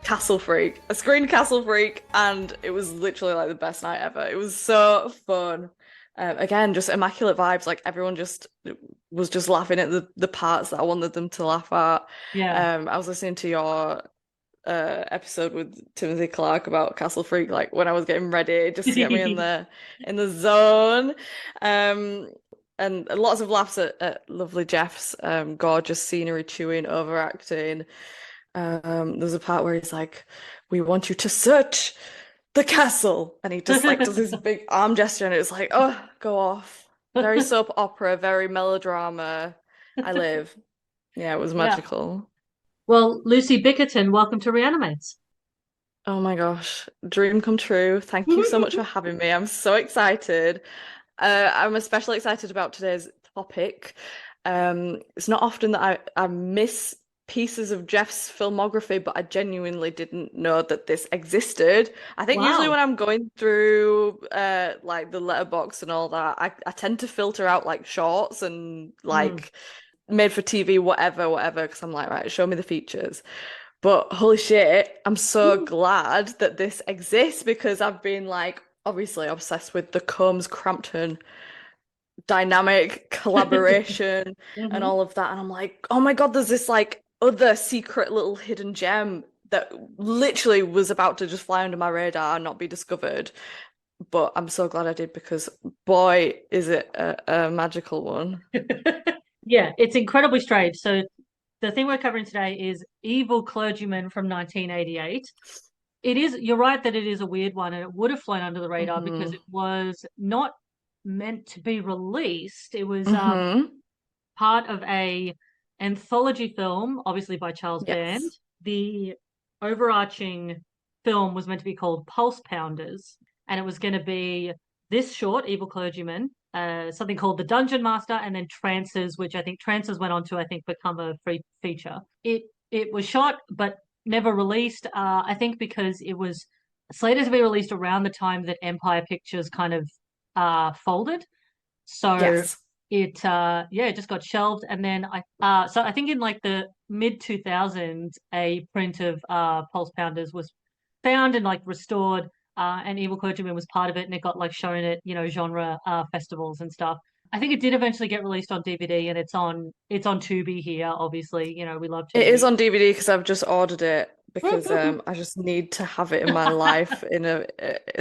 Castle Freak. I screened Castle Freak, and it was literally like the best night ever. It was so fun. Again, just immaculate vibes. Like everyone just was just laughing at the parts that I wanted them to laugh at. Yeah. I was listening to your episode with Timothy Clark about Castle Freak, like when I was getting ready, just to get me in the zone. Um, and lots of laughs at lovely Jeff's gorgeous scenery chewing, overacting. There's a part where he's like, "We want you to search the castle," and he just like does this big arm gesture, and it's like, "Oh, go off." Very soap opera, very melodrama. I live. Yeah, it was Yeah. magical. Well, Lucy Bickerton, welcome to Re-Animates. Oh my gosh, dream come true. Thank you so much for having me. I'm so excited. I'm especially excited about today's topic. It's not often that I miss pieces of Jeff's filmography, but I genuinely didn't know that this existed. I think usually Wow. when I'm going through like the letterbox and all that, I tend to filter out like shorts and Mm. like made for TV, whatever, because I'm like, right, show me the features. But holy shit, I'm so glad that this exists because I've been like obviously obsessed with the Combs Crampton dynamic collaboration and hmm all of that. And I'm like, oh my God, there's this like other secret little hidden gem that literally was about to just fly under my radar and not be discovered. But I'm so glad I did because boy, is it a magical one. Yeah, it's incredibly strange. So the thing we're covering today is Evil Clergyman from 1988. It is, you're right that it is a weird one, and it would have flown under the radar because Hmm. it was not meant to be released. It was Hmm. part of a anthology film, obviously by Charles Band. Yes. The overarching film was meant to be called Pulse Pounders, and it was going to be this short, Evil Clergyman, something called The Dungeon Master, and then Trances, which I think Trances went on to, I think, become a free feature. It was shot but never released. I think because it was slated to be released around the time that Empire Pictures kind of folded. So Yes. it just got shelved, and then I think in like the mid 2000s a print of Pulse Pounders was found and like restored, and Evil Clergyman was part of it, and it got like shown at genre festivals and stuff. I think it did eventually get released on DVD, and it's on Tubi here, obviously. We love It is Tubi. on DVD because I've just ordered it because I just need to have it in my life in a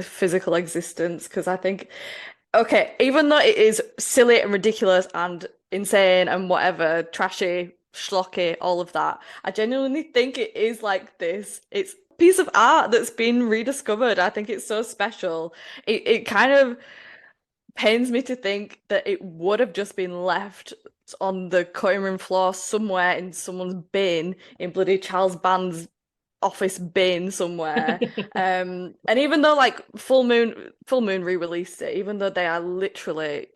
physical existence because I think okay, even though it is silly and ridiculous and insane and whatever, trashy, schlocky, all of that, I genuinely think it is like this. It's a piece of art that's been rediscovered. I think it's so special. It kind of pains me to think that it would have just been left on the cutting room floor somewhere in someone's bin in bloody Charles Band's office bin somewhere. And even though like Full Moon re-released it, even though they are literally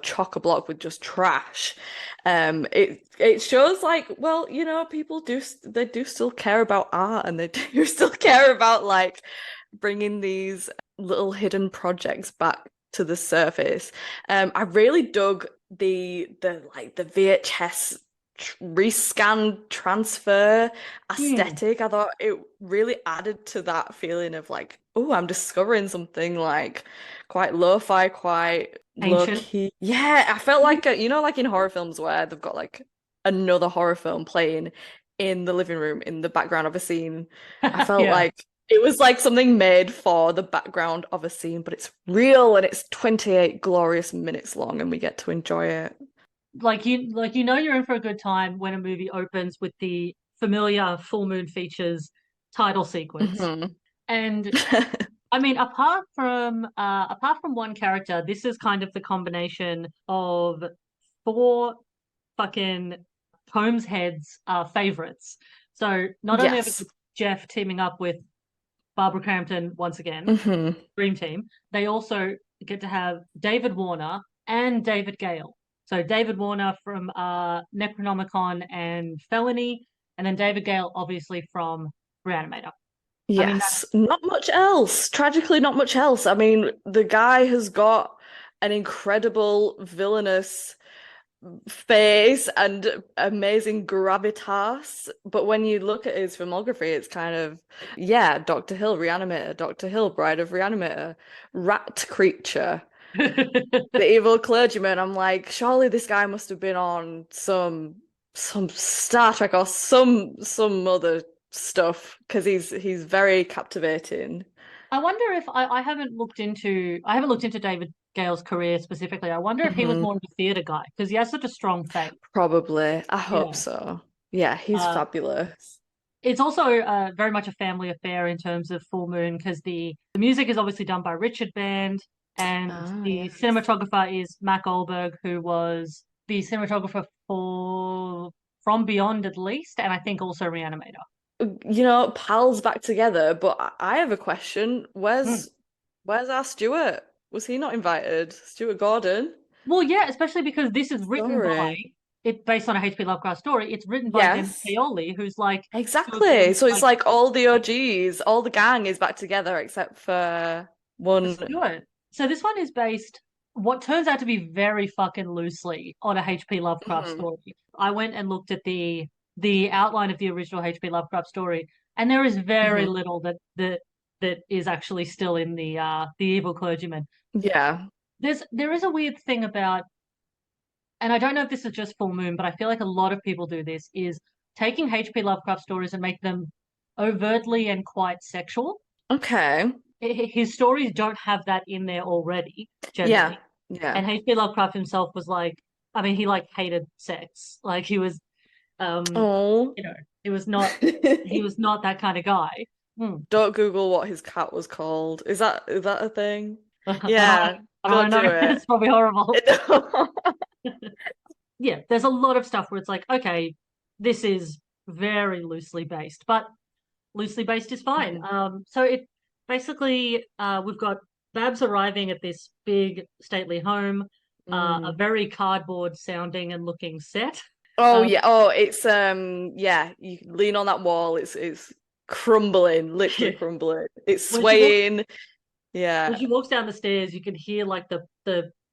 chock a block with just trash, it shows like well, people they do still care about art and they do still care about like bringing these little hidden projects back to the surface. I really dug the VHS rescan transfer Hmm. aesthetic. I thought it really added to that feeling of like, oh, I'm discovering something like quite lo-fi, quite low Ancient. key. Yeah, I felt like like in horror films where they've got like another horror film playing in the living room in the background of a scene. I felt Yeah. like it was like something made for the background of a scene, but it's real and it's 28 glorious minutes long and we get to enjoy it. Like you're in for a good time when a movie opens with the familiar full moon features title sequence. Hmm. And I mean, apart from one character, this is kind of the combination of four fucking Combs heads favorites. So not only Yes. obviously Jeff teaming up with Barbara Crampton once again, Hmm. Dream Team, they also get to have David Warner and David Gale. So David Warner from Necronomicon and Felony, and then David Gale obviously from Reanimator. I mean, Yes, that's not much else. Tragically, not much else. I mean, the guy has got an incredible villainous face and amazing gravitas. But when you look at his filmography, it's kind of, yeah, Dr. Hill, Reanimator, Dr. Hill, Bride of Reanimator, Rat Creature, The Evil Clergyman. I'm like, surely this guy must have been on some Star Trek or some other stuff because he's very captivating. I wonder if I haven't looked into David Gale's career specifically. I wonder if he was Hmm. more of a theatre guy because he has such a strong face. Probably. I hope Yeah. so. Yeah, he's Uh, fabulous. it's also very much a family affair in terms of Full Moon because the music is obviously done by Richard Band and Oh, the yes. cinematographer is Mac Goldberg, who was the cinematographer for From Beyond at least, and I think also Reanimator. Pals back together, but I have a question. Hmm. Where's our Stuart? Was he not invited? Stuart Gordon? Well, yeah, especially because this is written by Story. it based on a H.P. Lovecraft story. It's written by Dennis Yes, Paoli, who's like Stuart exactly. Gordon's So it's like like all the OGs, all the gang is back together except for one. Stuart. So this one is based what turns out to be very fucking loosely on a H.P. Lovecraft Mhm. story. I went and looked at the outline of the original H.P. Lovecraft story, and there is very Mhm. little that is actually still in the Evil Clergyman. Yeah. There is a weird thing about, and I don't know if this is just Full Moon, but I feel like a lot of people do this, is taking H.P. Lovecraft stories and make them overtly and quite sexual. Okay. His stories don't have that in there already, Yeah. generally. Yeah. And H.P. Lovecraft himself was like, I mean, he like hated sex. Like he was, um, Oh. you know, he was not that kind of guy. Hmm. Don't Google what his cat was called. Is that a thing? I Yeah, don't go want to do know. it. It's probably horrible. Yeah, there's a lot of stuff where it's like, okay, this is very loosely based, but loosely based is fine. Mhm. So it basically we've got Babs arriving at this big stately home, a Mm. very cardboard sounding and looking set. Oh Um, yeah. Oh, it's yeah, you can lean on that wall. It's crumbling, literally crumbling. It's when she walks swaying. when Yeah. she walks down the stairs, you can hear like the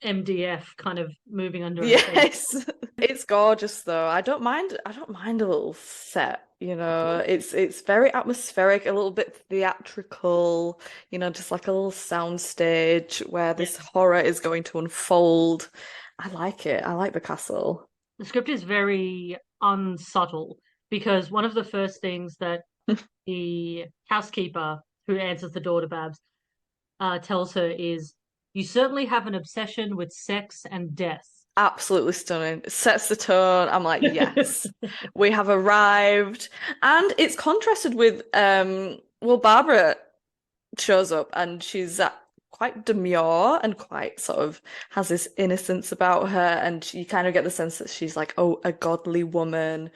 MDF kind of moving under her feet. Yes. It's gorgeous though. I don't mind a little set, you know. It's very atmospheric, a little bit theatrical, just like a little sound stage where Yeah, this horror is going to unfold. I like it. I like the castle. the script is very unsubtle because one of the first things that the housekeeper who answers the door to Babs tells her is, "You certainly have an obsession with sex and death." Absolutely stunning. It sets the tone. I'm like, yes, we have arrived. And it's contrasted with well, Barbara shows up and she's quite demure and quite sort of has this innocence about her, and you kind of get the sense that she's like, oh, a godly woman.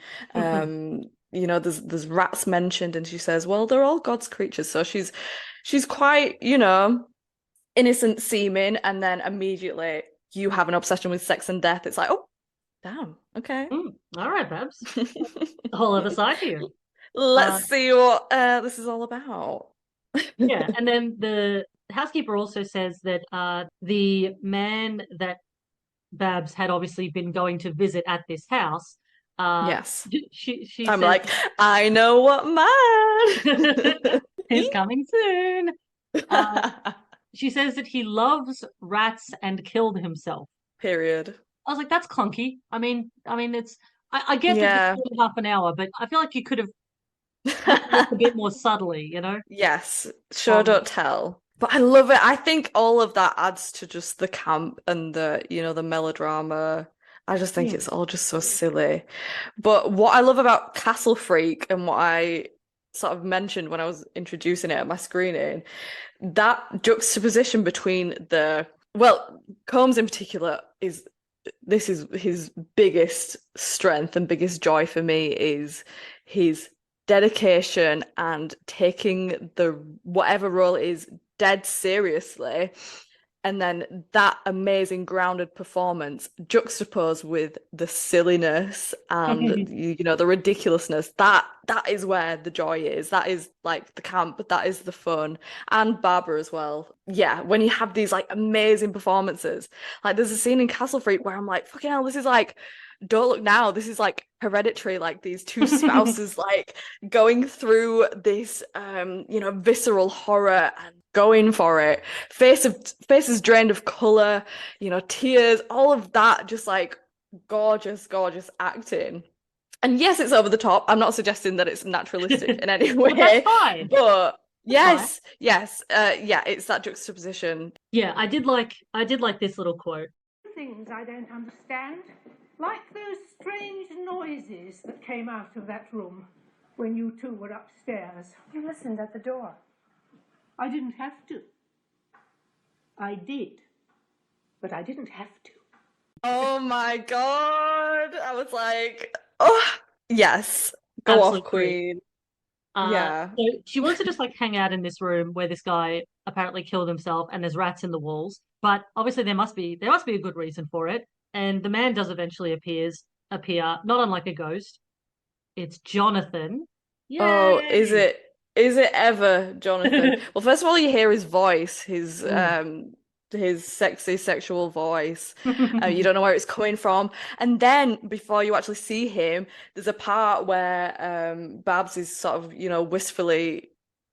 There's rats mentioned, and she says, well, they're all God's creatures. So she's quite, innocent seeming, and then immediately you have an obsession with sex and death. It's like, oh, damn, okay. All right, Babs. A whole other side here. Let's Uh, see what this is all about. yeah, and then the housekeeper also says that the man that Babs had obviously been going to visit at this house, uh, Yes. she I'm says like, I know what man. he's coming soon. Uh, she says that he loves rats and killed himself. Period. I was like, that's clunky. It's I get that it's Yeah. only half an hour, but I feel like you could have handled this a bit more subtly, you know? Yes, sure Um, don't tell. But I love it. I think all of that adds to just the camp and the melodrama. I just think hmm, it's all just so silly. But what I love about Castle Freak and what I sort of mentioned when I was introducing it at my screening, that juxtaposition between well, Combs in particular this is his biggest strength and biggest joy for me is his dedication and taking the whatever role it is dead seriously. And then that amazing grounded performance juxtaposed with the silliness and the ridiculousness. That is where the joy is. That is like the camp, that is the fun. And Barbara as well. Yeah, when you have these like amazing performances. Like there's a scene in Castle Freak where I'm like, fucking hell, this is like Don't Look Now. This is like Hereditary, like these two spouses like going through this visceral horror and going for it. Faces drained of color, tears, all of that, just like gorgeous, gorgeous acting. And yes, it's over the top. I'm not suggesting that it's naturalistic in any Well, that's way, fine. but That's fine. yes, yeah, it's that juxtaposition. Yeah, I did like this little quote. Things I don't understand, like those strange noises that came out of that room when you two were upstairs. You listened at the door. I didn't have to. I did, but I didn't have to. Oh my God. I was like, oh, yes. Go Absolute off, Queen. Yeah. So she wants to just like hang out in this room where this guy apparently killed himself and there's rats in the walls. But obviously there must be a good reason for it. And the man does eventually appear, not unlike a ghost. It's Jonathan. Oh, Yay! is it ever, Jonathan? Well, first of all, you hear his voice, his sexy sexual voice. You don't know where it's coming from. And then before you actually see him, there's a part where Babs is sort of, wistfully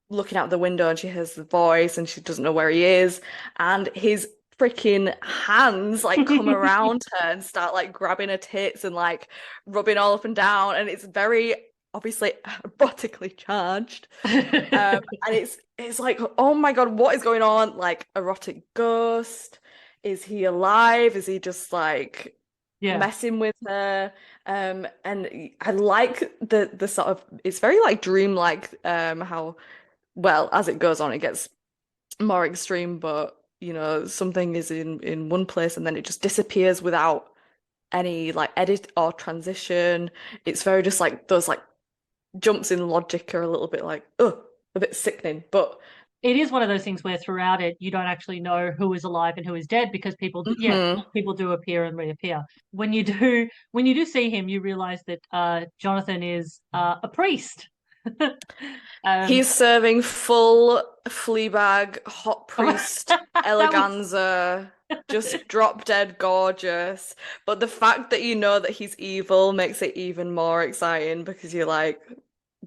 looking out the window and she hears the voice and she doesn't know where he is. And his freaking hands like come around her and start like grabbing her tits and like rubbing all up and down. And it's very obviously erotically charged. And it's like, oh my God, what is going on? Like erotic ghost? Is he alive? Is he just like Yeah. messing with her? And I like the sort of, it's very like dreamlike, how well as it goes on it gets more extreme, but something is in one place and then it just disappears without any like edit or transition. It's very just like those like jumps in logic are a little bit like, oh, a bit sickening. But It is one of those things where throughout it you don't actually know who is alive and who is dead because people do appear and reappear. When you do see him, you realize that Jonathan is a priest. he's serving full Fleabag, hot priest, that was eleganza, just drop dead gorgeous. But the fact that you know that he's evil makes it even more exciting because you're like,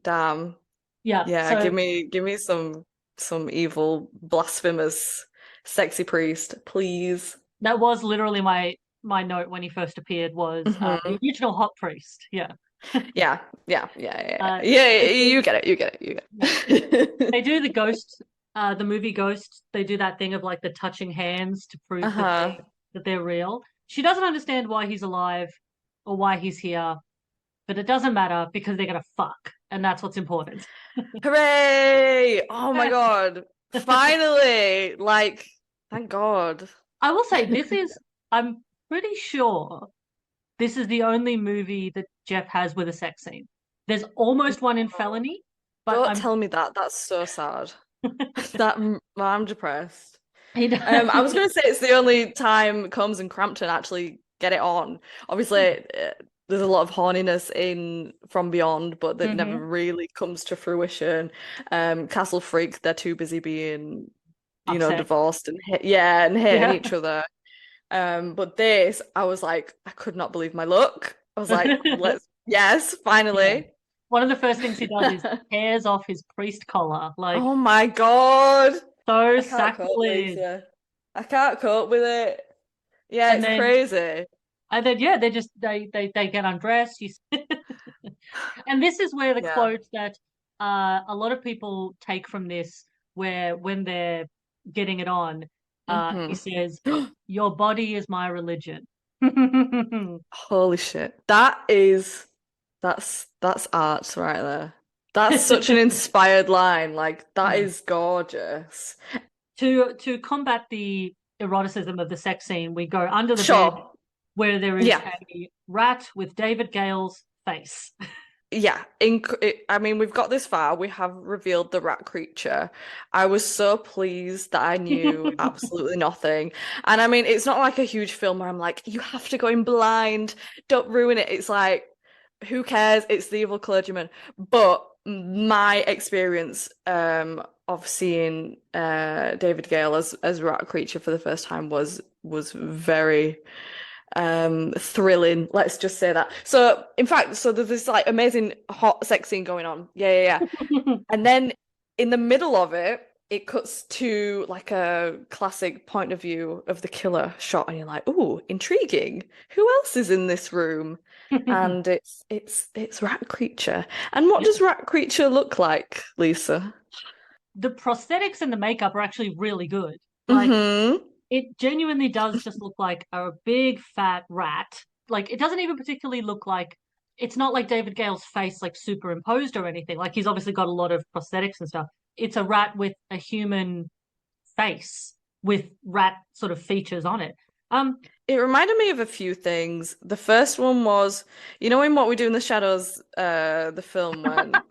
damn, yeah. yeah, So give me some evil, blasphemous, sexy priest, please. that was literally my note when he first appeared was the original hot priest. Yeah. Yeah. They do, You get it, you get it, you get it. they do the movie Ghost. They do that thing of like the touching hands to prove that Uh-huh. they're real. She doesn't understand why he's alive or why he's here, but it doesn't matter because they're gonna fuck, and that's what's important. Hooray! Oh my God. Finally! Like, thank God. I will say I'm pretty sure this is the only movie that Jeff has with a sex scene. There's almost one in Felony, but Don't I'm tell me that. That's so sad. That I'm depressed. he I was going to say it's the only time Combs and Crampton actually get it on. Obviously, there's a lot of horniness in From Beyond, but that never Mhm. really comes to fruition. Castle Freak, they're too busy being, Upset. divorced and and hating Yeah. each other. But this, I was like, I could not believe my luck. I was like, yes, Yeah. finally. One of the first things he does is tears off his priest collar. Like, Oh my God. so I can't cope, sacrilege. Lisa. I can't cope with it. Yeah, And it's then crazy. yeah, they get undressed. And this is where the Yeah. quote that a lot of people take from this, where when they're getting it on, he hmm says, "Your body is my religion." Holy shit. That's art right there. That's such an inspired line. Like that Yeah. is gorgeous. To combat the eroticism of the sex scene, we go under the bed Sure. where there is Yeah. a rat with David Gale's face. yeah, I mean, we've got this far. We have revealed the rat creature. I was so pleased that I knew absolutely nothing. And I mean, it's not like a huge film where I'm like, you have to go in blind. Don't ruin it. It's like, who cares? It's the evil clergyman. But my experience of seeing David Gale as rat creature for the first time was very thrilling, let's just say that. So in fact, so there's this like amazing hot sex scene going on, yeah. And then in the middle of it, it cuts to like a classic point of view of the killer shot, and you're like, "Ooh, intriguing. Who else is in this room?" And it's rat creature. And what Yep. does rat creature look like, Lisa? The prosthetics and the makeup are actually really good. Like, Mm-hmm. it genuinely does just look like a big fat rat. Like, it doesn't even particularly look like, it's not like David Gale's face like superimposed or anything. Like, he's obviously got a lot of prosthetics and stuff. It's a rat with a human face with rat sort of features on it. It reminded me of a few things. The first one was, you know, in What We Do in the Shadows, the film when,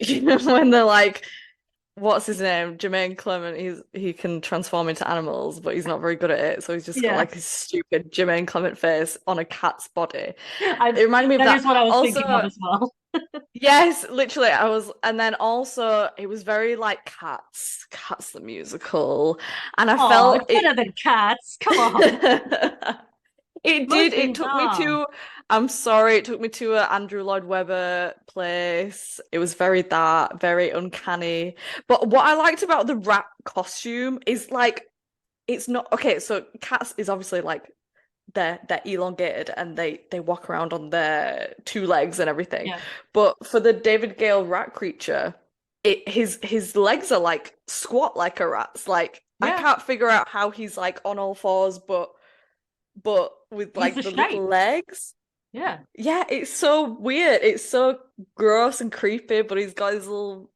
you know, when they're like, what's his name? Jermaine Clement. He can transform into animals, but he's not very good at it. So he's just got Yeah, like his stupid Jermaine Clement face on a cat's body. I, It reminded me of that that. is what I was thinking of Also, as well. yes, literally, I was, and then also it was very like Cats the musical, and I Oh, felt it's it. better than cats. Come on. It Most did. It things took me are. to, I'm sorry, it took me to a Andrew Lloyd Webber place. It was very that, very uncanny. But what I liked about the rat costume is like it's not okay, so cats is obviously like they're elongated and they walk around on their two legs and everything. Yeah. But for the David Gale rat creature, his legs are like squat like a rat's. Like I Yeah. can't figure out how he's like on all fours, but with He's the like the little shape. legs. Yeah. Yeah, it's so weird. It's so gross and creepy, but he's got his little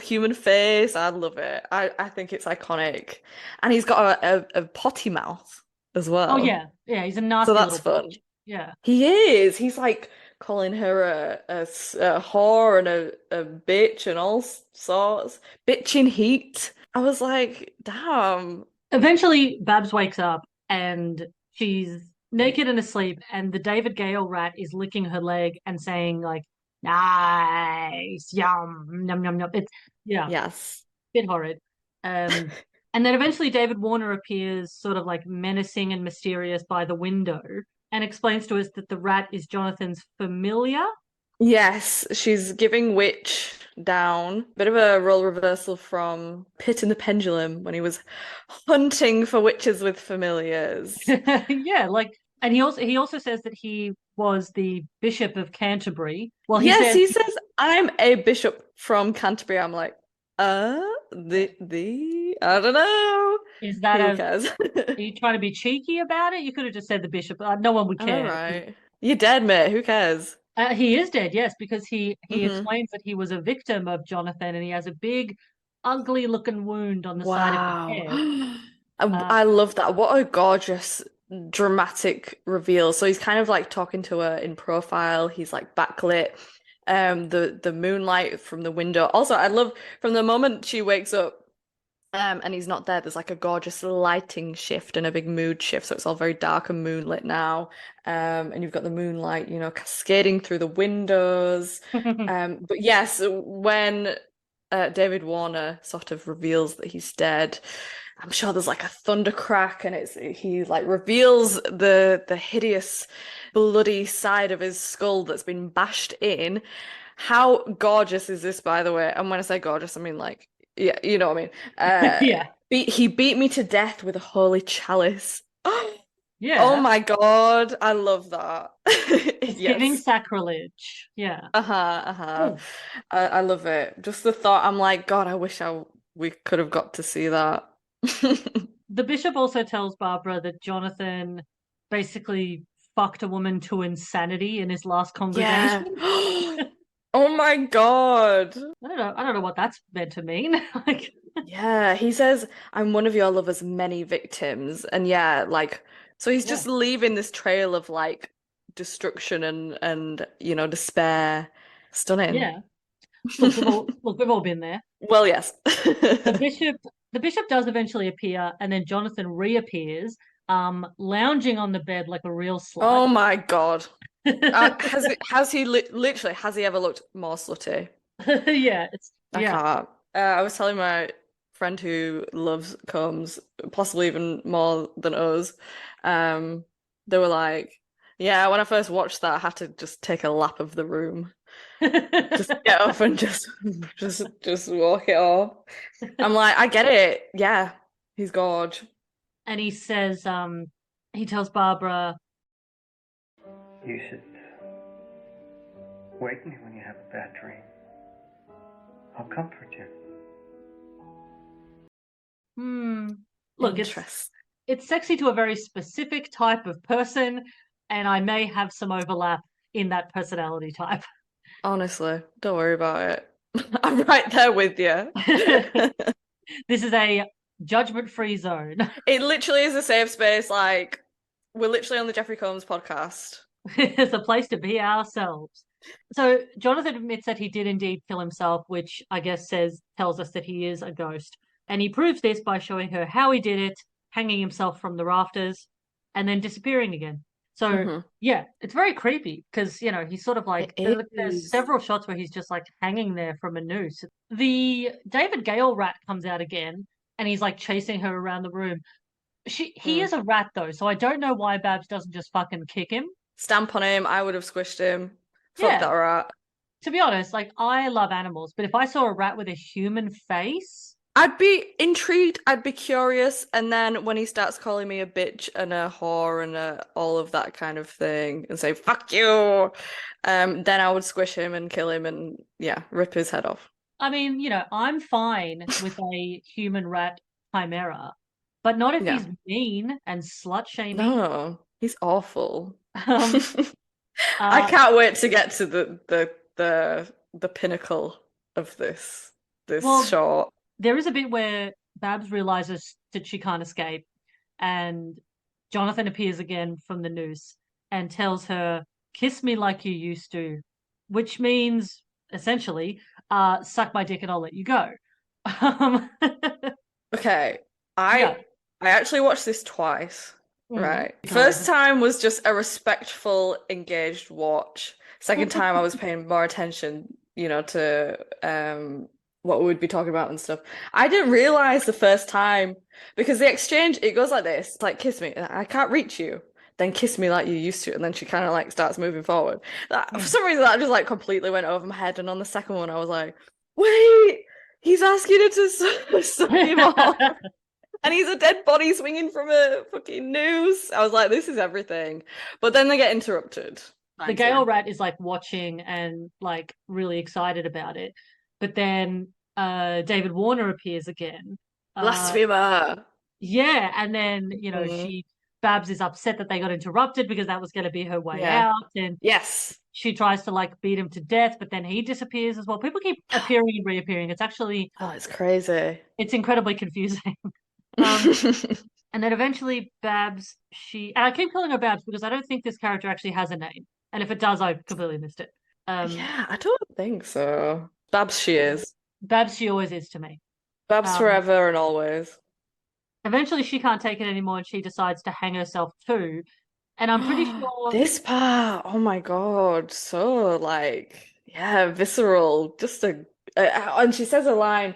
human face. I love it. I think it's iconic. And he's got a potty mouth as Oh well. yeah. Yeah, he's a So nasty that's little fun. bitch. Yeah. He is. He's like calling her a whore and a bitch and all sorts. Bitch in heat. I was like, damn. Eventually Babs wakes up and she's naked and asleep, and the David Gale rat is licking her leg and saying like, nice, yum, num num num. It's yeah, Yes. bit horrid. Um, and then eventually David Warner appears sort of like menacing and mysterious by the window and explains to us that the rat is Jonathan's familiar. Yes, she's giving Witch down. Bit of a role reversal from Pit and the Pendulum when he was hunting for witches with familiars. Yeah, like, and he also says that he was the Bishop of Canterbury. Well, he Yes, says, he says, I'm a bishop from Canterbury. I'm like, the I don't know. is that Who a cares? are you trying to be cheeky about it? You could have just said the bishop. No one would All care. right. You're dead, mate. Who cares? He is dead, yes, because he Hmm. explains that he was a victim of Jonathan, and he has a big, ugly looking wound on the side of his Wow. head. Uh, I love that. What a gorgeous dramatic reveal. So he's kind of like talking to her in profile. He's like backlit. The moonlight from the window. Also, I love from the moment she wakes up, and he's not there, there's like a gorgeous lighting shift and a big mood shift. So it's all very dark and moonlit now. And you've got the moonlight, you know, cascading through the windows. But yes, when David Warner sort of reveals that he's dead, I'm sure there's like a thunder crack, and it's he like reveals the hideous, bloody side of his skull that's been bashed in. How gorgeous is this, by the way? And when I say gorgeous, I mean like, yeah, you know what I mean. yeah, He beat me to death with a holy chalice. Oh yeah. my God, I love that. It's giving Yes. sacrilege. Yeah. Uh-huh, uh-huh. Oh. I love it. Just the thought, I'm like, God, I wish we could have got to see that. The bishop also tells Barbara that Jonathan basically fucked a woman to insanity in his last Yeah. congregation. Oh my God. I don't know what that's meant to mean. Like, Yeah, he says, I'm one of your lover's many victims. And yeah, like, so he's yeah. just leaving this trail of like destruction and you know, despair. Stunning. Yeah. Look, we've all been there. Well, yes. The bishop the bishop does eventually appear, and then Jonathan reappears, lounging on the bed like a real slut. Oh my God. Literally, has he ever looked more slutty? Yeah, it's I yeah. can't. I was telling my friend who loves combs, possibly even more than us. Um, they were like, "Yeah, when I first watched that, I had to just take a lap of the room, just get up and just walk it off." I'm like, I get it. Yeah, he's gorge. And he says, he tells Barbara, You should wake me when you have a bad dream. I'll comfort you. look, Interest. it's sexy to a very specific type of person, and I may have some overlap in that personality type. Honestly, don't worry about it. I'm right there with you. This is a judgment-free zone. It literally is a safe space. Like, we're literally on the Jeffrey Combs podcast. It's a place to be ourselves. So Jonathan admits that he did indeed kill himself, which I guess tells us that he is a ghost. And he proves this by showing her how he did it, hanging himself from the rafters, and then disappearing again. So Hmm. yeah, it's very creepy because he's sort of like It there's is. several shots where he's just like hanging there from a noose. The David Gale rat comes out again and he's like chasing her around the room. He Mm. is a rat though, so I don't know why Babs doesn't just fucking kick him. Stamp on him. I would have squished him. Fuck that Yeah, rat. to be honest, like I love animals, but if I saw a rat with a human face, I'd be intrigued. I'd be curious. And then when he starts calling me a bitch and a whore and all of that kind of thing and say, fuck you, then I would squish him and kill him and, yeah, rip his head off. I mean, I'm fine with a human rat chimera, but not if Yeah. he's mean and slut shaming. No, he's awful. Um, I uh, can't wait to get to the pinnacle of this well, short. there is a bit where Babs realizes that she can't escape, and Jonathan appears again from the noose and tells her, "Kiss me like you used to," which means essentially, "Suck my dick and I'll let you go." Um, Okay, yeah. I actually watched this twice, Mm. right? God. First time was just a respectful, engaged watch. Second time I was paying more attention, to what we would be talking about and stuff. I didn't realize the first time because the exchange it goes like this. It's like kiss me. I can't reach you. Then kiss me like you used to, and then she kind of like starts moving forward. For Mm. some reason, that just like completely went over my head. And on the second one, I was like, "Wait, he's asking her to suck him off." And he's a dead body swinging from a fucking noose. I was like, this is everything. But then they get interrupted. The Thank Gale you. rat is like watching and like really excited about it. But then David Warner appears again. Uh Blasphemer. yeah, and then Mm, Babs is upset that they got interrupted because that was going to be her way yeah. out, and Yes. she tries to like beat him to death, but then he disappears as well. People keep appearing and reappearing. Oh, it's crazy. It's incredibly confusing. Um and then eventually Babs, and I keep calling her Babs because I don't think this character actually has a name. And if it does, I completely missed it. Um Yeah, I don't think so. Babs she is. Babs, she always is to me. Babs Um, forever and always. Eventually, she can't take it anymore and she decides to hang herself too. And I'm pretty sure, This part, oh my God, so like, yeah, visceral. And she says a line,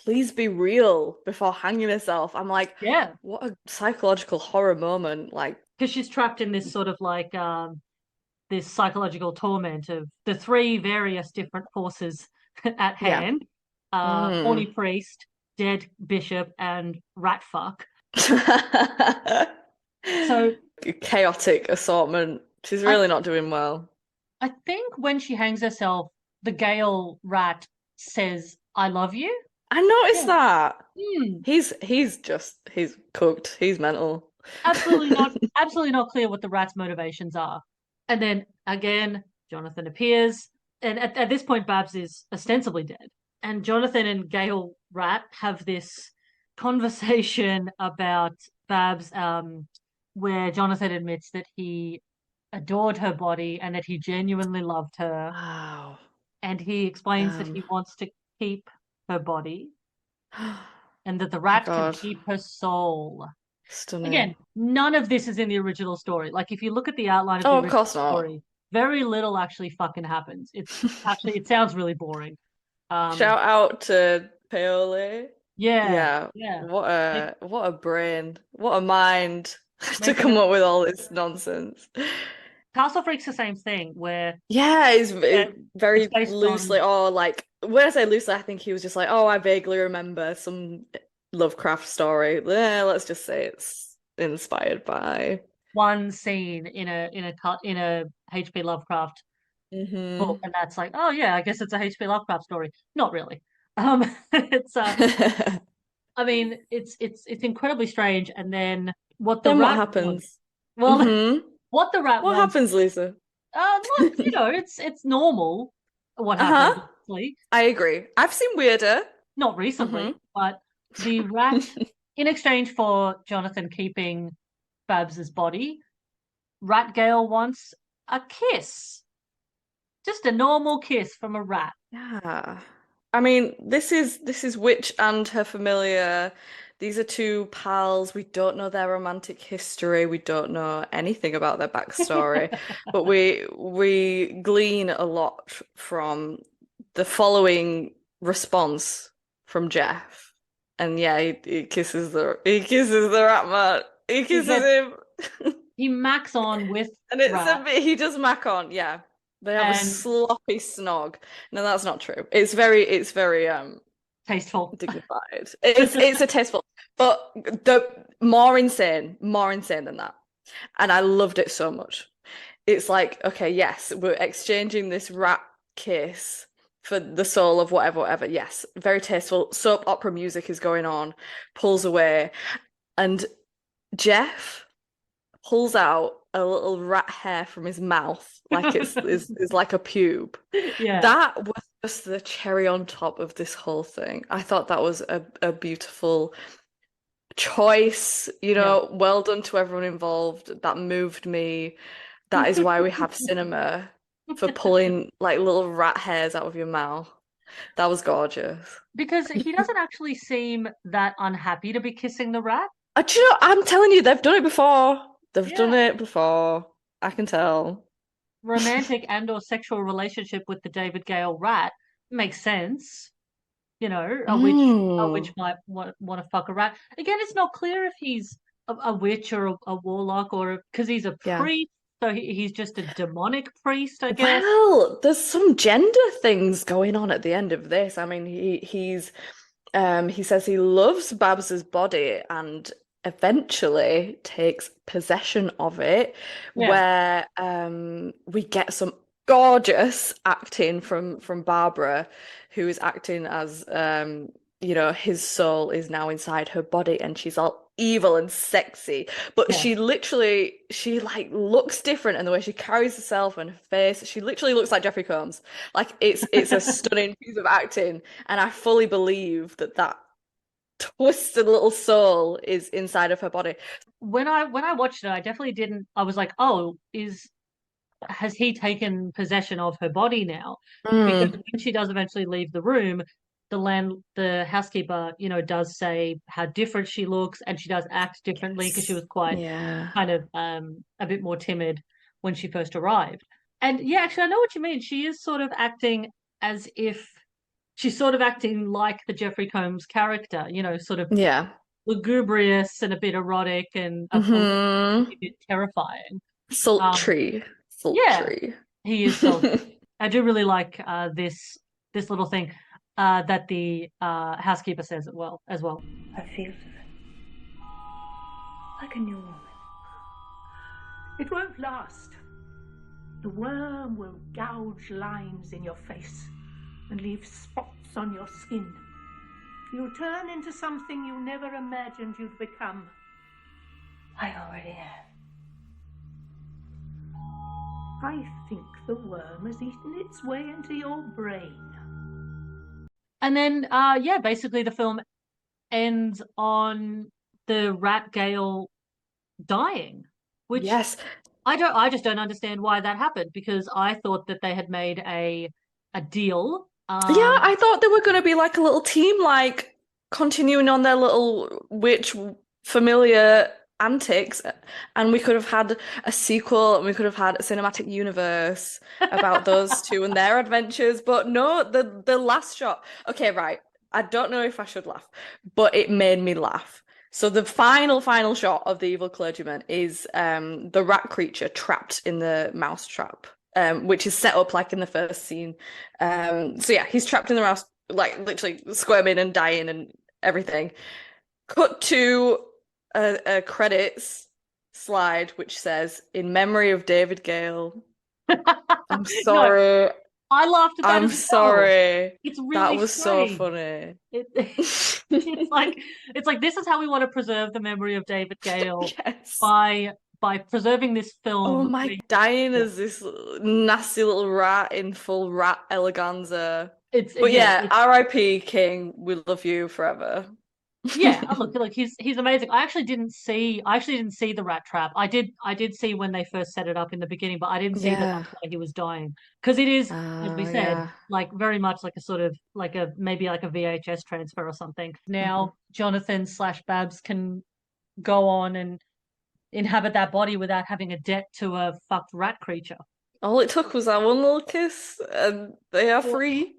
please be real before hanging herself. I'm like, yeah, what a psychological horror moment. Like, because she's trapped in this sort of like this psychological torment of the three various different forces at yeah. hand: horny Mm. priest, dead bishop, and rat fuck. So Chaotic assortment. She's I really not doing well. I think when she hangs herself, the Gale rat says, "I love you." I noticed Yeah. that. Hmm. He's cooked. He's mental. Absolutely not clear what the rat's motivations are. And then again, Jonathan appears, and at this point, Babs is ostensibly dead. And Jonathan and Gail Rat have this conversation about Babs, where Jonathan admits that he adored her body and that he genuinely loved her. Wow. and he explains that he wants to keep her body and that the My rat can God. keep her soul. Stunning. Again, none of this is in the original story. Like, if you look at the outline of the Oh, of original course not. story, very little actually fucking happens. It's actually, it sounds really boring. Shout out to Paoli. Yeah, Yeah, yeah. what a brain, what a mind to Making come a up with all this nonsense. Castle Freak's the same thing where Yeah, it's it's very based loosely, on or like when I say loosely, I think he was just like, oh, I vaguely remember some Lovecraft story. Let's just say it's inspired by. one scene in a H.P. Lovecraft book, Hmm and that's like, oh yeah, I guess it's a H.P. Lovecraft story. Not really. It's I mean, it's incredibly strange. And then what the Then what rat wants, happens? well, Hmm what the rat What wants, happens, Lisa? not, it's normal what happens, Uh-huh. honestly. I agree. I've seen weirder. Not Hmm recently, but the rat, in exchange for Jonathan keeping Babs's body, Rat Gale wants a kiss. Just a normal kiss from a rat. Yeah. I mean, this is Witch and her familiar. These are two pals. We don't know their romantic history. We don't know anything about their backstory, but we glean a lot from the following response from Jeff. And yeah, he kisses the rat man. He He kisses gets him. he macks on with And it's a Rat, bit, he does mac on, yeah. They have a and sloppy snog. No, that's not true. It's very tasteful. dignified. It's a tasteful, but the more insane than that. And I loved it so much. It's like, okay, yes, we're exchanging this rat kiss for the soul of whatever, whatever. Yes, very tasteful. Soap opera music is going on, pulls away, and Jeff pulls out a little rat hair from his mouth like it's like a pube. Yeah, That was just the cherry on top of this whole thing. I thought that was a beautiful choice, yeah. well done to everyone involved. That moved me. That is why we have cinema for pulling like little rat hairs out of your mouth. That was gorgeous. Because he doesn't actually seem that unhappy to be kissing the rat. Do you know, I'm telling you, they've done it before. They've done Yeah. it before. I can tell. Romantic and or sexual relationship with the David Gale rat makes sense. A witch Mm. might want to fuck a rat. Again, it's not clear if he's a witch or a warlock, or because he's a Yeah. priest, so he's just a demonic priest, I guess. Well, there's some gender things going on at the end of this. I mean, he says he loves Babs's body and eventually takes possession of it, Yeah, where we get some gorgeous acting from Barbara, who is acting as his soul is now inside her body and she's all evil and sexy. But yeah. she like looks different and the way she carries herself and her face, she literally looks like Jeffrey Combs. Like it's a stunning piece of acting, and I fully believe that twisted little soul is inside of her body. When I watched it, I definitely didn't. I was like, oh, is has he taken possession of her body now? Because Mm, when she does eventually leave the room, the housekeeper, does say how different she looks, and she does act differently because she yes. was quite Yeah. kind of a bit more timid when she first arrived. And yeah, actually, I know what you mean. She is sort of acting as if she's sort of acting like the Jeffrey Combs character, sort of Yeah. lugubrious and a bit erotic and a Hmm bit terrifying. Um, Sultry. yeah, Sultry. he is sultry. I do really like this little thing that the housekeeper says as well. I feel like a new woman. It won't last. The worm will gouge lines in your face and leave spots on your skin. You'll turn into something you never imagined you'd become. I already am. I think the worm has eaten its way into your brain. And then yeah, basically the film ends on the rat Gale dying, which Yes. I just don't understand why that happened, because I thought that they had made a a deal. Yeah, I thought they were going to be like a little team, like continuing on their little witch familiar antics, and we could have had a sequel and we could have had a cinematic universe about those two and their adventures. But no, the last shot. Okay, right. I don't know if I should laugh, but it made me laugh. So the final shot of the evil clergyman is the rat creature trapped in the mouse trap, which is set up like in the first scene. So yeah, he's trapped in the mouse, like literally squirming and dying and everything. Cut to a credits slide which says, "In memory of David Gale." I'm No, sorry. I laughed at that I'm as well. sorry. It's That really was so strange. funny. It's like this is how we want to preserve the memory of David Gale Yes. by preserving this Oh film. my, dying as this nasty little rat in full rat eleganza. It's But yeah, yeah, R.I.P. King, we love you forever. yeah. Look, he's amazing. I actually didn't see the rat trap. I did see when they first set it up in the beginning, but I didn't see that Yeah. that's why he was dying because it is, as we said, Yeah. like very much like a sort of like a maybe like a VHS transfer or something. Mhm. Now Jonathan slash Babs can go on and inhabit that body without having a debt to a fucked rat creature. All it took was that one little kiss, and they are Well, free.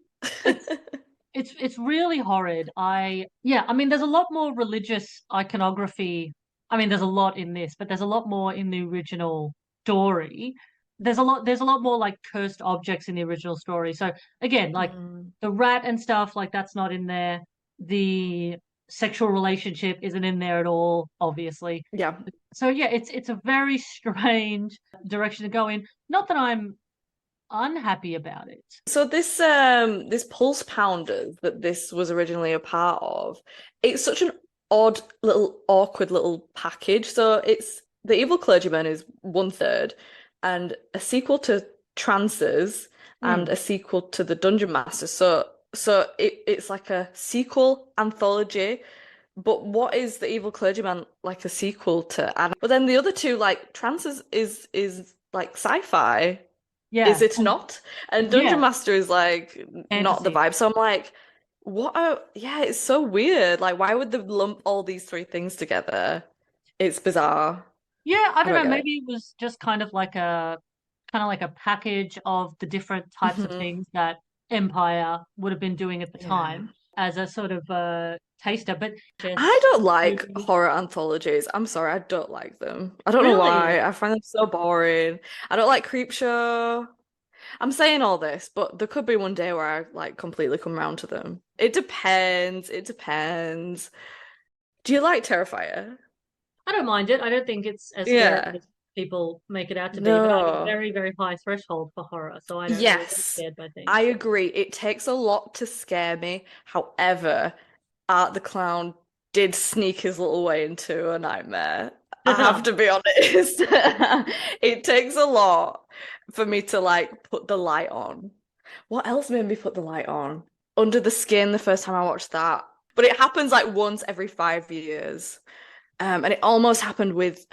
it's it's really horrid. I mean, there's a lot more religious iconography. I mean, there's a lot in this, but there's a lot more in the original story. There's a lot more like cursed objects in the original story. So again, like Mm. the rat and stuff, like that's not in there. The sexual relationship isn't in there at all, obviously. Yeah. So yeah, it's a very strange direction to go in. Not that I'm unhappy about it. So this Pulse Pounders that this was originally a part of, it's such an odd little awkward little package. So it's The Evil Clergyman is one third, and a sequel to Trances and Hmm. a sequel to The Dungeon Master. So it's like a sequel anthology. But what is The Evil Clergyman like a sequel to? But then the other two, like Trances is like sci-fi. Is Yeah, it and not? And Dungeon yeah, Master is like not the fantasy. vibe. So I'm like, yeah, it's so weird. Like, why would they lump all these three things together? It's bizarre. Yeah, I I don't don't know. get it. Maybe it was just kind of like a package of the different types of Mhm. things that Empire would have been doing at the Yeah. time as a sort of taster. But I just don't like maybe horror anthologies. I'm sorry, I don't like them. I don't know really, why. I find them so boring. I don't like Creepshow. I'm saying all this, but there could be one day where I like completely come around to them. It depends. It depends. Do you like Terrifier? I don't mind it. I don't think it's as scary Yeah. as people make it out to be. But I have a No. very, very high threshold for horror, so I don't really get Yes, scared by things. I agree. It takes a lot to scare me. However, Art the Clown did sneak his little way into a nightmare. I have to be honest. It takes a lot for me to like put the light on. What else made me put the light on? Under the Skin, the first time I watched that. But it happens like once every 5 years. And it almost happened with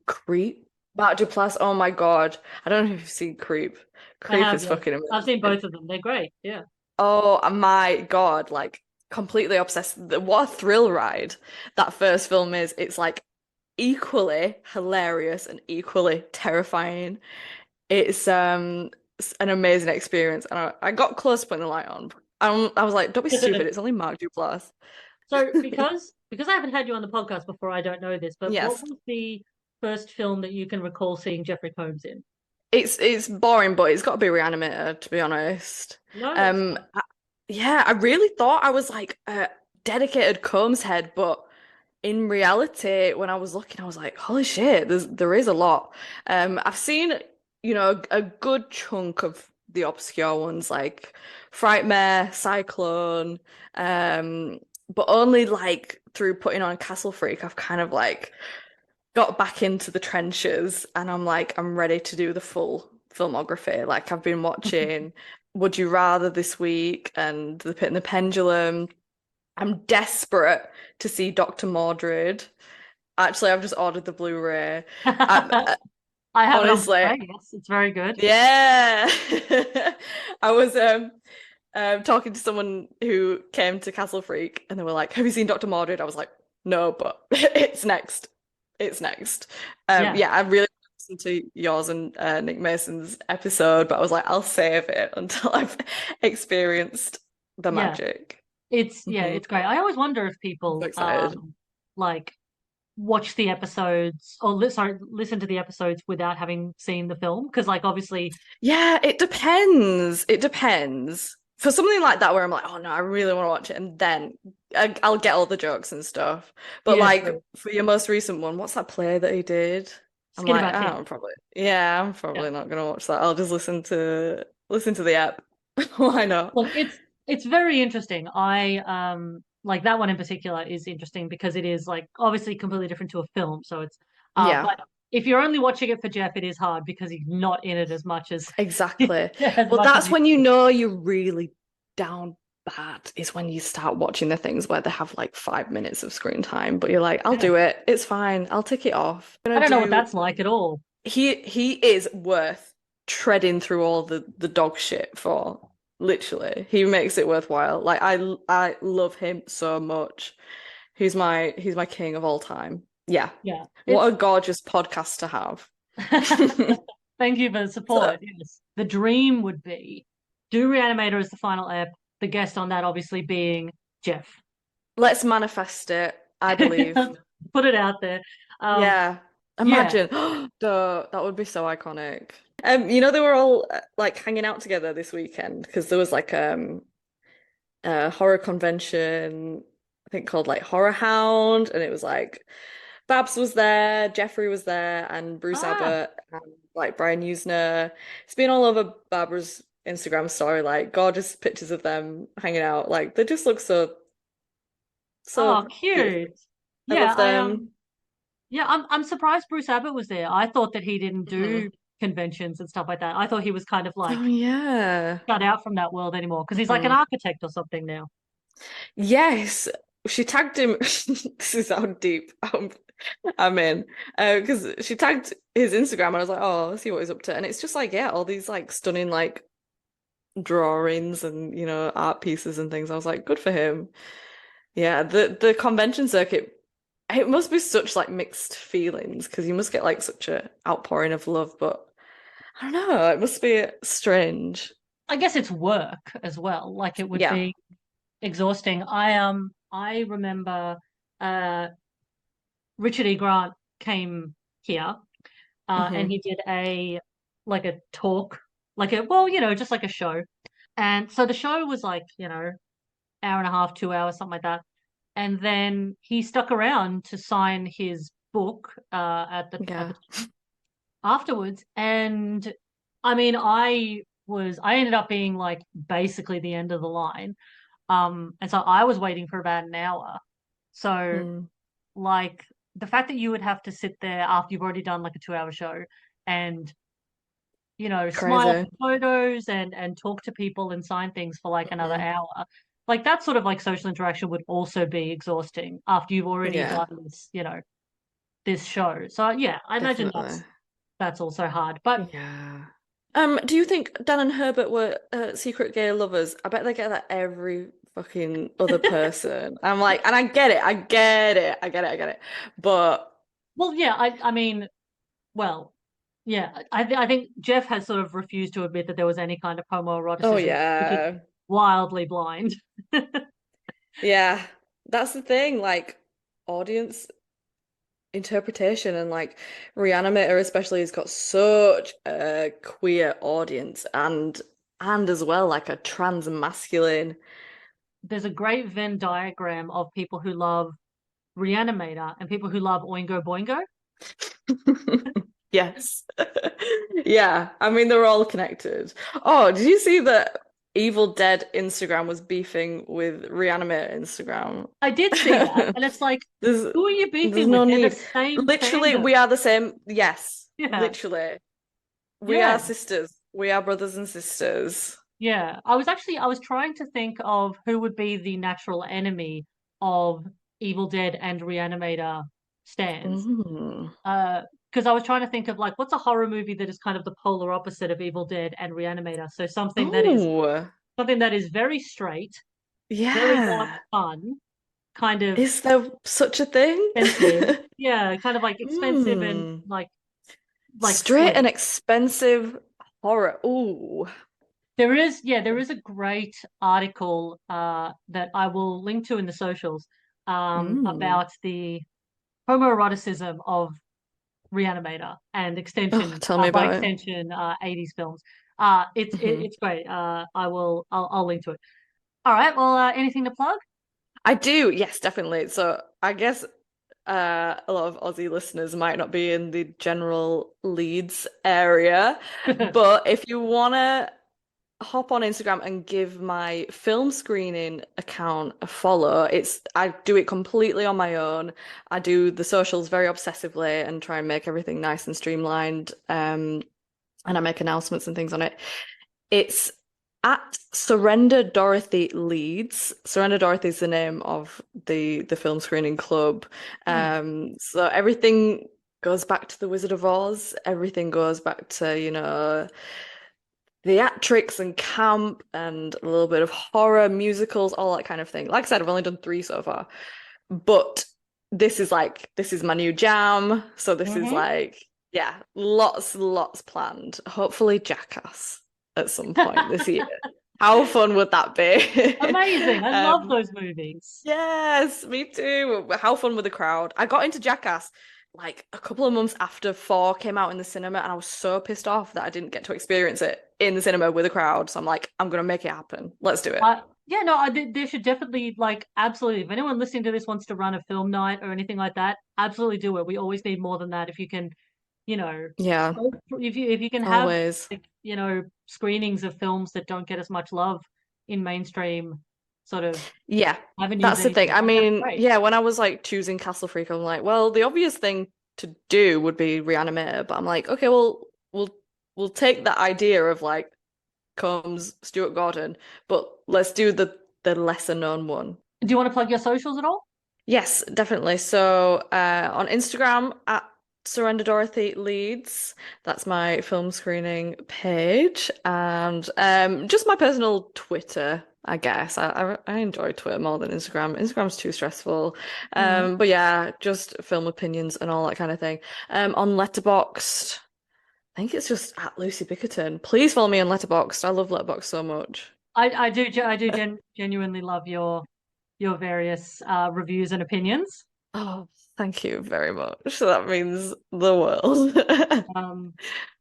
Creep. Mark Duplass, oh my God. I don't know if you've seen Creep. I Creep have, is yes. fucking I've seen amazing. both of them. They're great. Yeah. Oh my God, like completely obsessed. What a thrill ride that first film is. It's like equally hilarious and equally terrifying. It's an amazing experience. And I got close to putting the light on. I was like, don't be stupid, it's only Mark Duplass. So because I haven't had you on the podcast before, I don't know this, but what Yes. was the first film that you can recall seeing Jeffrey Combs in? It's boring, but it's got to be Reanimated, to be honest. No, that's Um, fine. I- yeah, I really thought I was like a dedicated Combs head, but in reality, when I was looking, I was like, holy shit, there is a lot. I've seen, a good chunk of the obscure ones like Frightmare, Cyclone, but only like through putting on Castle Freak, I've kind of like got back into the trenches and I'm like, I'm ready to do the full filmography. Like I've been watching Would You Rather this week and The Pit and the Pendulum. I'm desperate to see Dr. Mordred. Actually, I've just ordered the Blu-ray. I, I have it on Honestly, Blu-ray. Yes, it's very good. yeah. I was talking to someone who came to Castle Freak and they were like, "Have you seen Dr. Mordred?" I was like, "No, but it's next. It's next." Yeah, Yeah, I really listened to yours and Nick Mason's episode, but I was like, I'll save it until I've experienced the yeah. magic. Yeah, Hmm. it's great. I always wonder if I'm so people excited. like watch the episodes or listen to the episodes without having seen the film because like obviously Yeah, it depends. It depends. For something like that where I'm like, oh no, I really want to watch it, and then I'll get all the jokes and stuff. But yeah, like true. for your most recent one, what's that play that he did? I'm Skin like, about oh, King. I'm Yeah. probably not gonna watch that. I'll just listen to the app. Why not? Look, it's very interesting. I like that one in particular is interesting because it is like obviously completely different to a film. So it's Yeah, but if you're only watching it for Jeff, it is hard because he's not in it as much as exactly. as Well, much as that's he when you know you're really down bad, is when you start watching the things where they have like 5 minutes of screen time, but you're like, I'll yeah. do it. It's fine. I'll tick it off. I'm I gonna don't know what do that's like at all. he is worth treading through all the dog shit for. Literally, he makes it worthwhile. Like I love him so much. He's my king of all time. Yeah. Yeah. What It's a gorgeous podcast to have. thank you for the So support. Yes. The dream would be do Reanimator as the final ep, the guest on that obviously being Jeff. let's manifest it. I believe. Put it out there. Um, Yeah. yeah. Imagine. That would be so iconic. They were all like hanging out together this weekend because there was like a horror convention, I think called like Horror Hound, and it was like Babs was there, Jeffrey was there, and Bruce Ah, Abbott and like Brian Usner. It's been all over Barbara's Instagram story, like gorgeous pictures of them hanging out. Like they just look oh, so beautiful. cute. I Yeah, love them. yeah, I'm surprised Bruce Abbott was there. I thought that he didn't do Mhm. conventions and stuff like that. I thought he was kind of like Oh yeah. shut out from that world anymore because he's like an Mhm. architect or something now. Yes, she tagged him. This is how deep I'm in. Because she tagged his Instagram, and I was like, oh, let's see what he's up to. And it's just like, yeah, all these like stunning like drawings and art pieces and things. I was like, good for him. Yeah, the convention circuit. It must be such like mixed feelings because you must get like such a outpouring of love, but I don't know. It must be strange. I guess it's work as well. Like it would Yeah. be exhausting. I remember uh Richard E. Grant came here and Hmm. he did a like a talk, like a well, just like a show. And so the show was like, hour and a half, 2 hours, something like that. And then he stuck around to sign his book at the Yeah. afterwards. And I mean, I ended up being like basically the end of the line. And so I was waiting for about an hour. So Mm. like the fact that you would have to sit there after you've already done like a 2 hour show and smile Crazy. for photos and talk to people and sign things for like another Mhm. hour. Like that sort of like social interaction would also be exhausting after you've already Yeah, done this show. So yeah, I imagine definitely. that's also hard. But Yeah. Do you think Dan and Herbert were secret gay lovers? I bet they get that every fucking other person. I'm like, and I get it, I get it, I get it, I get it. But well, yeah, I mean, well, yeah, I think Jeff has sort of refused to admit that there was any kind of oh homoeroticism, which is yeah, wildly blind. yeah, that's the thing. Like audience interpretation and like Reanimator especially has got such a queer audience and as well like a trans masculine. There's a great Venn diagram of people who love Reanimator and people who love Oingo Boingo. Yes. Yeah, I mean they're all connected. Oh, did you see that Evil Dead Instagram was beefing with Reanimate Instagram? I did see that, and it's like, There's who are you there's beefing no with? They're the need. same Literally, fandom. we are the same. Yes, Yeah, literally. We are yeah, sisters. We are brothers and sisters. yeah. I was trying to think of who would be the natural enemy of Evil Dead and Reanimator stands. Mm. because I was trying to think of like what's a horror movie that is kind of the polar opposite of Evil Dead and Reanimator. So Oh, something that is very straight, very not yeah. fun, kind of Is there such a thing? expensive. Yeah, kind of like expensive and Hmm. like Straight and slick. expensive horror. Ooh. There is a great article that I will link to in the socials Mm. about the homoeroticism of Reanimator and Oh, extension tell me by about it. extension 80s films. Hmm. It's great. I'll link to it. All right. Well, anything to plug? I do, yes, definitely. So I guess a lot of Aussie listeners might not be in the general Leeds area, but if you wanna hop on Instagram and give my film screening account a follow. I do it completely on my own. I do the socials very obsessively and try and make everything nice and streamlined. And I make announcements and things on it. It's at Surrender Dorothy Leeds. Surrender Dorothy is the name of the film screening club. Hmm. So everything goes back to the Wizard of Oz. Everything goes back to, theatrics and camp and a little bit of horror, musicals, all that kind of thing. Like I said, I've only done three so far, but this is my new jam. So this is Hmm. like, yeah, lots planned. Hopefully, Jackass at some point this year. How fun would that be? Amazing. I love Um, those movies. yes, me too. How fun with the crowd. I got into Jackass like a couple of months after 4 came out in the cinema, and I was so pissed off that I didn't get to experience it in the cinema with a crowd. So I'm like, I'm gonna make it happen. Let's do it. Yeah, no, there should definitely like absolutely. If anyone listening to this wants to run a film night or anything like that, absolutely do it. We always need more than that. If you can, you know, Yeah, if you can have always. like, screenings of films that don't get as much love in mainstream sort of Yeah, avenues that's the thing. anymore, I like that's mean, great. yeah, when I was like choosing Castle Freak, I'm like, well, the obvious thing to do would be Reanimator, but I'm like, okay, well, we'll take that idea of like Combs, Stuart Gordon, but let's do the lesser known one. Do you want to plug your socials at all? Yes, definitely. So on Instagram at Surrender Dorothy Leeds, that's my film screening page, and just my personal Twitter, I guess. I enjoy Twitter more than Instagram. Instagram's too stressful. Mm. But yeah, just film opinions and all that kind of thing. On Letterboxd, I think it's just at Lucy Bickerton. Please follow me on Letterboxd. I love Letterboxd so much. I do genuinely love your various reviews and opinions. Oh, thank you very much. That means the world. Um,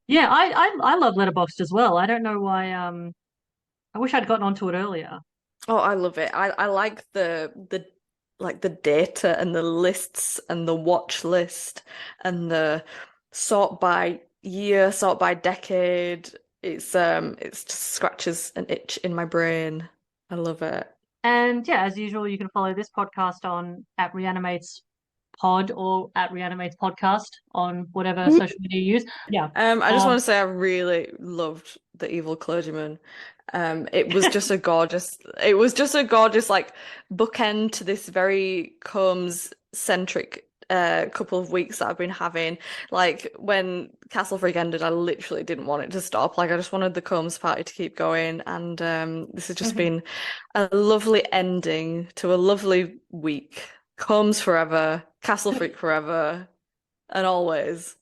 yeah, I love Letterboxd as well. I don't know why. I wish I'd gotten onto it earlier. Oh, I love it. I like the like the data and the lists and the watch list and the sort by year, sort by decade. It's just scratches an itch in my brain. I love it. And yeah, as usual, you can follow this podcast on at Reanimates Pod or at Reanimates Podcast on whatever social media you use. Yeah. I just want Um, to say I really loved The Evil Clergyman. It was just a gorgeous like bookend to this very Combs centric couple of weeks that I've been having. Like when Castle Freak ended, I literally didn't want it to stop. Like I just wanted the Combs party to keep going, and this has just mhm. been a lovely ending to a lovely week. Combs forever, Castle Freak forever, and always.